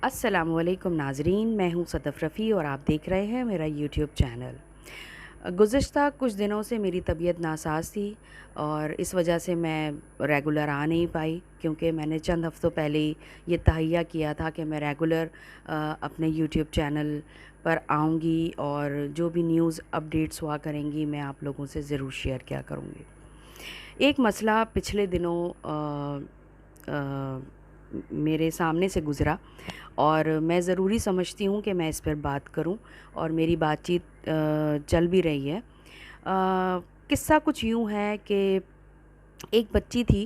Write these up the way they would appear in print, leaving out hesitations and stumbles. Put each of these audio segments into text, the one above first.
السلام علیکم ناظرین، میں ہوں صدف رفیع اور آپ دیکھ رہے ہیں میرا یوٹیوب چینل۔ گزشتہ کچھ دنوں سے میری طبیعت ناساز تھی اور اس وجہ سے میں ریگولر آ نہیں پائی، کیونکہ میں نے چند ہفتوں پہلے ہی یہ تہیہ کیا تھا کہ میں ریگولر اپنے یوٹیوب چینل پر آؤں گی اور جو بھی نیوز اپڈیٹس ہوا کریں گی میں آپ لوگوں سے ضرور شیئر کیا کروں گی۔ ایک مسئلہ پچھلے دنوں میرے سامنے سے گزرا اور میں ضروری سمجھتی ہوں کہ میں اس پر بات کروں، اور میری بات چیت چل بھی رہی ہے۔ قصہ کچھ یوں ہے کہ ایک بچی تھی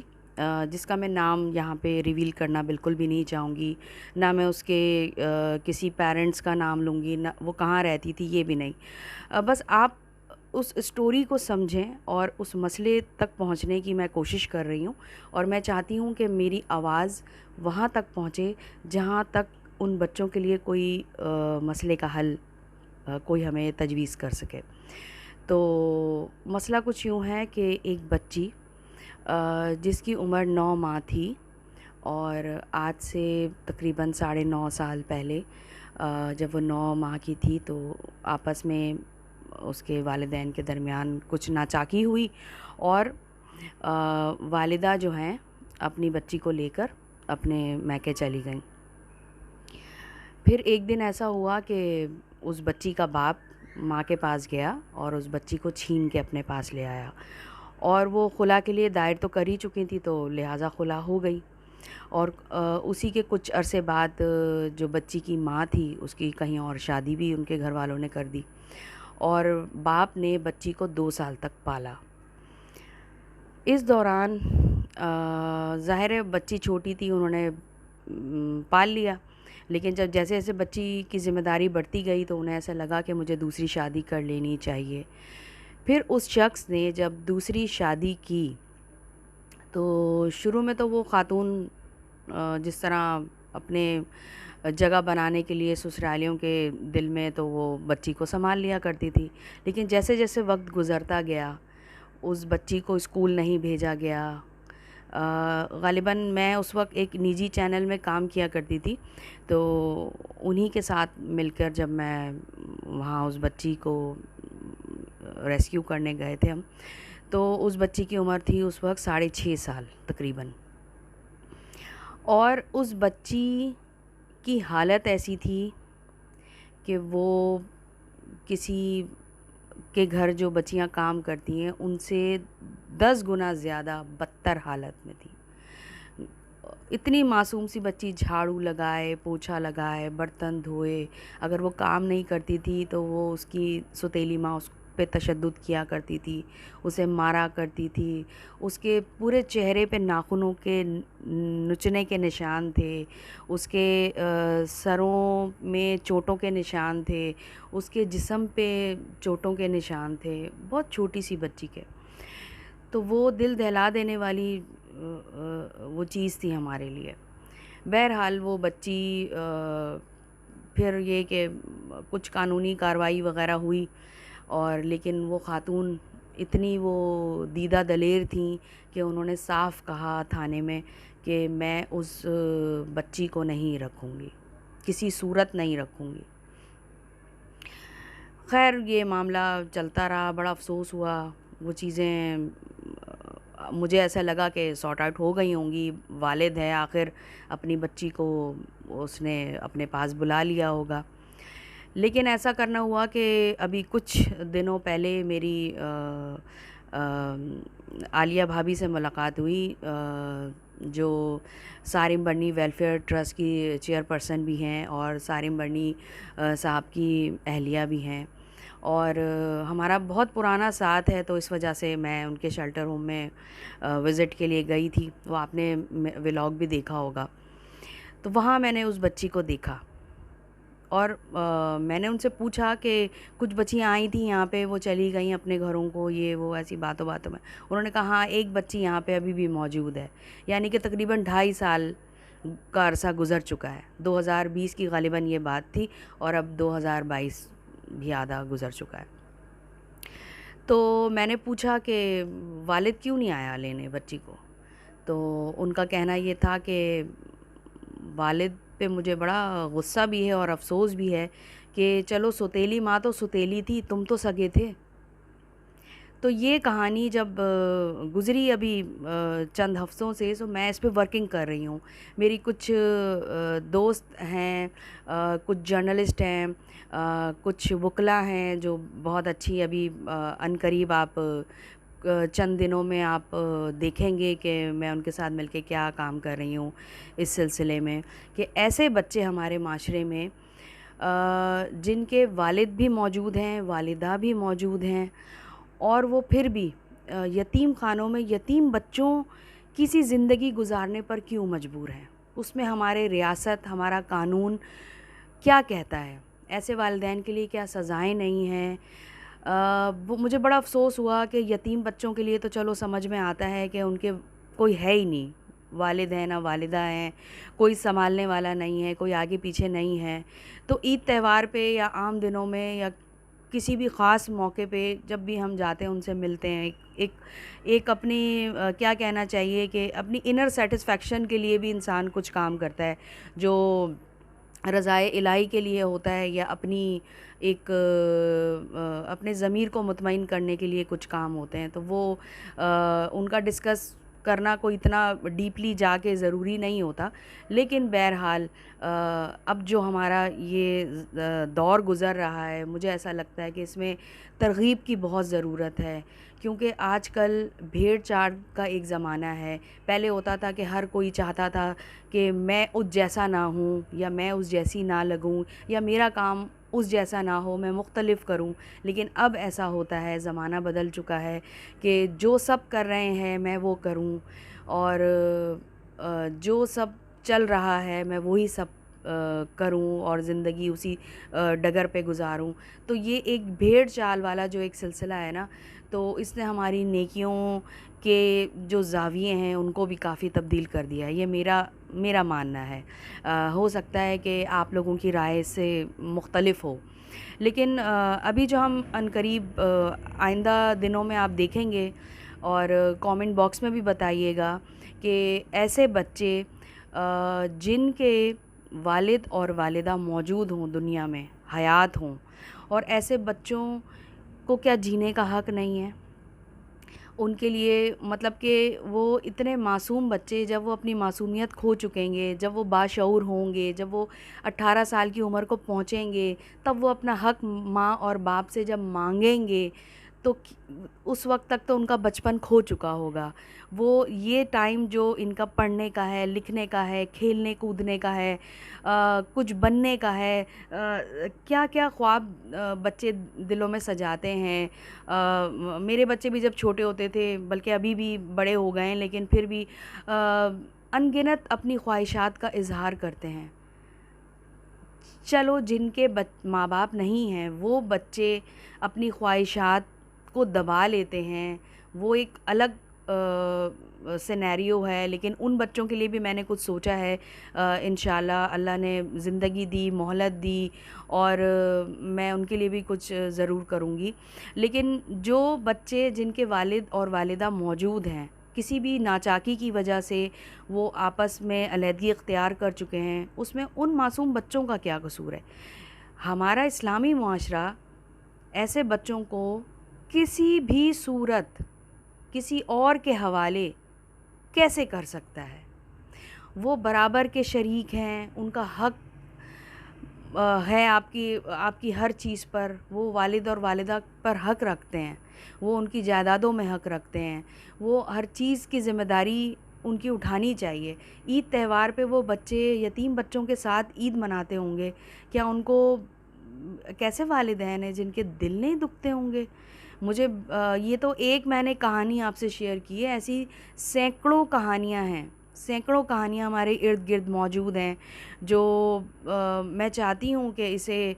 جس کا میں نام یہاں پہ ریویل کرنا بالکل بھی نہیں چاہوں گی، نہ میں اس کے کسی پیرنٹس کا نام لوں گی، نہ وہ کہاں رہتی تھی یہ بھی نہیں۔ بس آپ اس اسٹوری کو سمجھیں اور اس مسئلے تک پہنچنے کی میں کوشش کر رہی ہوں، اور میں چاہتی ہوں کہ میری آواز وہاں تک پہنچے جہاں تک ان بچوں کے لیے کوئی مسئلے کا حل کوئی ہمیں تجویز کر سکے۔ تو مسئلہ کچھ یوں ہے کہ ایک بچی جس کی عمر 9 ماہ تھی، اور آج سے تقریباً 9.5 سال پہلے جب وہ 9 ماہ کی تھی تو آپس میں اس کے والدین کے درمیان کچھ ناچاکی ہوئی، اور والدہ جو ہیں اپنی بچی کو لے کر اپنے میکے چلی گئیں۔ پھر ایک دن ایسا ہوا کہ اس بچی کا باپ ماں کے پاس گیا اور اس بچی کو چھین کے اپنے پاس لے آیا، اور وہ خلا کے لیے دائر تو کر ہی چکی تھی تو لہٰذا خلا ہو گئی۔ اور اسی کے کچھ عرصے بعد جو بچی کی ماں تھی اس کی کہیں اور شادی بھی ان کے گھر والوں نے کر دی، اور باپ نے بچی کو 2 سال تک پالا۔ اس دوران ظاہر ہے بچی چھوٹی تھی، انہوں نے پال لیا، لیکن جب جیسے جیسے بچی کی ذمہ داری بڑھتی گئی تو انہیں ایسا لگا کہ مجھے دوسری شادی کر لینی چاہیے۔ پھر اس شخص نے جب دوسری شادی کی تو شروع میں تو وہ خاتون جس طرح اپنے جگہ بنانے کے لیے سسرالیوں کے دل میں تو وہ بچی کو سنبھال لیا کرتی تھی، لیکن جیسے جیسے وقت گزرتا گیا اس بچی کو اسکول نہیں بھیجا گیا۔ غالباً میں اس وقت ایک نجی چینل میں کام کیا کرتی تھی، تو انہی کے ساتھ مل کر جب میں وہاں اس بچی کو ریسکیو کرنے گئے تھے ہم، تو اس بچی کی عمر تھی اس وقت 6.5 سال تقریباً، اور اس بچی کی حالت ایسی تھی کہ وہ کسی کے گھر جو بچیاں کام کرتی ہیں ان سے 10 گنا زیادہ بدتر حالت میں تھی۔ اتنی معصوم سی بچی جھاڑو لگائے، پوچھا لگائے، برتن دھوئے، اگر وہ کام نہیں کرتی تھی تو وہ اس کی سوتیلی ماں اس پہ تشدد کیا کرتی تھی، اسے مارا کرتی تھی، اس کے پورے چہرے پہ ناخنوں کے نچنے کے نشان تھے، اس کے سروں میں چوٹوں کے نشان تھے، اس کے جسم پہ چوٹوں کے نشان تھے، بہت چھوٹی سی بچی کے۔ تو وہ دل دہلا دینے والی وہ چیز تھی ہمارے لیے۔ بہرحال وہ بچی پھر یہ کہ کچھ قانونی کارروائی وغیرہ ہوئی، اور لیکن وہ خاتون اتنی وہ دیدہ دلیر تھیں کہ انہوں نے صاف کہا تھانے میں کہ میں اس بچی کو نہیں رکھوں گی، کسی صورت نہیں رکھوں گی۔ خیر یہ معاملہ چلتا رہا، بڑا افسوس ہوا، وہ چیزیں مجھے ایسا لگا کہ سارٹ آؤٹ ہو گئی ہوں گی، والد ہے آخر، اپنی بچی کو اس نے اپنے پاس بلا لیا ہوگا۔ لیکن ایسا کرنا ہوا کہ ابھی کچھ دنوں پہلے میری عالیہ بھابھی سے ملاقات ہوئی، جو سارم برنی ویلفیئر ٹرسٹ کی چیئر پرسن بھی ہیں اور سارم برنی صاحب کی اہلیہ بھی ہیں، اور ہمارا بہت پرانا ساتھ ہے، تو اس وجہ سے میں ان کے شیلٹر ہوم میں وزٹ کے لیے گئی تھی، وہ آپ نے ولاگ بھی دیکھا ہوگا۔ تو وہاں میں نے اس بچی کو دیکھا، اور میں نے ان سے پوچھا کہ کچھ بچیاں آئی تھیں یہاں پہ، وہ چلی گئیں اپنے گھروں کو، یہ وہ ایسی باتوں میں انہوں نے کہا ہاں ایک بچی یہاں پہ ابھی بھی موجود ہے، یعنی کہ تقریباً 2.5 سال کا عرصہ گزر چکا ہے۔ 2020 کی غالباً یہ بات تھی، اور اب 2022 بھی آدھا گزر چکا ہے۔ تو میں نے پوچھا کہ والد کیوں نہیں آیا لینے بچی کو، تو ان کا کہنا یہ تھا کہ والد پہ مجھے بڑا غصہ بھی ہے اور افسوس بھی ہے کہ چلو سوتیلی ماں تو سوتیلی تھی، تم تو سگے تھے۔ تو یہ کہانی جب گزری ابھی چند ہفتوں سے، سو میں اس پہ ورکنگ کر رہی ہوں۔ میری کچھ دوست ہیں، کچھ جرنلسٹ ہیں، کچھ وکلا ہیں جو بہت اچھی ابھی عن قریب آپ چند دنوں میں آپ دیکھیں گے کہ میں ان کے ساتھ مل کے کیا کام کر رہی ہوں اس سلسلے میں، کہ ایسے بچے ہمارے معاشرے میں جن کے والد بھی موجود ہیں، والدہ بھی موجود ہیں، اور وہ پھر بھی یتیم خانوں میں یتیم بچوں کی سی زندگی گزارنے پر کیوں مجبور ہیں؟ اس میں ہمارے ریاست، ہمارا قانون کیا کہتا ہے؟ ایسے والدین کے لیے کیا سزائیں نہیں ہیں؟ وہ مجھے بڑا افسوس ہوا کہ یتیم بچوں کے لیے تو چلو سمجھ میں آتا ہے کہ ان کے کوئی ہے ہی نہیں، والد ہیں نہ والدہ ہیں، کوئی سنبھالنے والا نہیں ہے، کوئی آگے پیچھے نہیں ہے، تو عید تہوار پہ یا عام دنوں میں یا کسی بھی خاص موقع پہ جب بھی ہم جاتے ہیں ان سے ملتے ہیں، ایک ایک اپنی کیا کہنا چاہیے کہ اپنی انر سیٹسفیکشن کے لیے بھی انسان کچھ کام کرتا ہے جو رضائے الہی کے لیے ہوتا ہے، یا اپنی ایک اپنے ضمیر کو مطمئن کرنے کے لیے کچھ کام ہوتے ہیں، تو وہ ان کا ڈسکس کرنا کوئی اتنا ڈیپلی جا کے ضروری نہیں ہوتا، لیکن بہرحال اب جو ہمارا یہ دور گزر رہا ہے، مجھے ایسا لگتا ہے کہ اس میں ترغیب کی بہت ضرورت ہے، کیونکہ آج کل بھیڑ چاڑ کا ایک زمانہ ہے۔ پہلے ہوتا تھا کہ ہر کوئی چاہتا تھا کہ میں اس جیسا نہ ہوں، یا میں اس جیسی نہ لگوں، یا میرا کام اس جیسا نہ ہو، میں مختلف کروں، لیکن اب ایسا ہوتا ہے، زمانہ بدل چکا ہے کہ جو سب کر رہے ہیں میں وہ کروں، اور جو سب چل رہا ہے میں وہی سب کروں اور زندگی اسی ڈگر پہ گزاروں۔ تو یہ ایک بھیڑ چال والا جو ایک سلسلہ ہے نا، تو اس نے ہماری نیکیوں کے جو زاویے ہیں ان کو بھی کافی تبدیل کر دیا ہے، یہ میرا ماننا ہے۔ ہو سکتا ہے کہ آپ لوگوں کی رائے اس سے مختلف ہو، لیکن ابھی جو ہم عن قریب آئندہ دنوں میں آپ دیکھیں گے، اور کامنٹ باکس میں بھی بتائیے گا کہ ایسے بچے جن کے والد اور والدہ موجود ہوں، دنیا میں حیات ہوں، اور ایسے بچوں کو کیا جینے کا حق نہیں ہے؟ ان کے لیے مطلب کہ وہ اتنے معصوم بچے جب وہ اپنی معصومیت کھو چکیں گے، جب وہ باشعور ہوں گے، جب وہ 18 سال کی عمر کو پہنچیں گے، تب وہ اپنا حق ماں اور باپ سے جب مانگیں گے، تو اس وقت تک تو ان کا بچپن کھو چکا ہوگا۔ وہ یہ ٹائم جو ان کا پڑھنے کا ہے، لکھنے کا ہے، کھیلنے کودنے کا ہے، کچھ بننے کا ہے، کیا کیا خواب بچے دلوں میں سجاتے ہیں۔ میرے بچے بھی جب چھوٹے ہوتے تھے، بلکہ ابھی بھی بڑے ہو گئے ہیں، لیکن پھر بھی ان گنت اپنی خواہشات کا اظہار کرتے ہیں۔ چلو جن کے ماں باپ نہیں ہیں وہ بچے اپنی خواہشات کو دبا لیتے ہیں، وہ ایک الگ سینیریو ہے، لیکن ان بچوں کے لیے بھی میں نے کچھ سوچا ہے۔ انشاءاللہ اللہ نے زندگی دی، مہلت دی، اور میں ان کے لیے بھی کچھ ضرور کروں گی۔ لیکن جو بچے جن کے والد اور والدہ موجود ہیں، کسی بھی ناچاکی کی وجہ سے وہ آپس میں علیحدگی اختیار کر چکے ہیں، اس میں ان معصوم بچوں کا کیا قصور ہے؟ ہمارا اسلامی معاشرہ ایسے بچوں کو کسی بھی صورت کسی اور کے حوالے کیسے کر سکتا ہے؟ وہ برابر کے شریک ہیں، ان کا حق ہے آپ کی ہر چیز پر، وہ والد اور والدہ پر حق رکھتے ہیں، وہ ان کی جائیدادوں میں حق رکھتے ہیں، وہ ہر چیز کی ذمہ داری ان کی اٹھانی چاہیے۔ عید تہوار پہ وہ بچے یتیم بچوں کے ساتھ عید مناتے ہوں گے، کیا ان کو کیسے والدین ہیں جن کے دل نہیں دکھتے ہوں گے؟ مجھے یہ تو ایک میں نے کہانی آپ سے شیئر کی ہے، ایسی سینکڑوں کہانیاں ہیں، سینکڑوں کہانیاں ہمارے ارد گرد موجود ہیں، جو میں چاہتی ہوں کہ اسے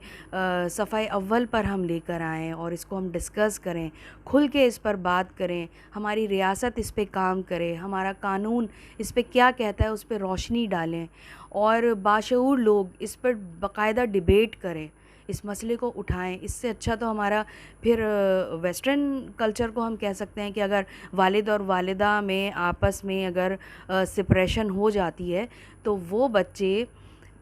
صفحہ اول پر ہم لے کر آئیں اور اس کو ہم ڈسکس کریں، کھل کے اس پر بات کریں، ہماری ریاست اس پہ کام کرے، ہمارا قانون اس پہ کیا کہتا ہے اس پہ روشنی ڈالیں، اور باشعور لوگ اس پر باقاعدہ ڈیبیٹ کریں، اس مسئلے کو اٹھائیں۔ اس سے اچھا تو ہمارا پھر ویسٹرن کلچر کو ہم کہہ سکتے ہیں کہ اگر والد اور والدہ میں آپس میں اگر سپریشن ہو جاتی ہے، تو وہ بچے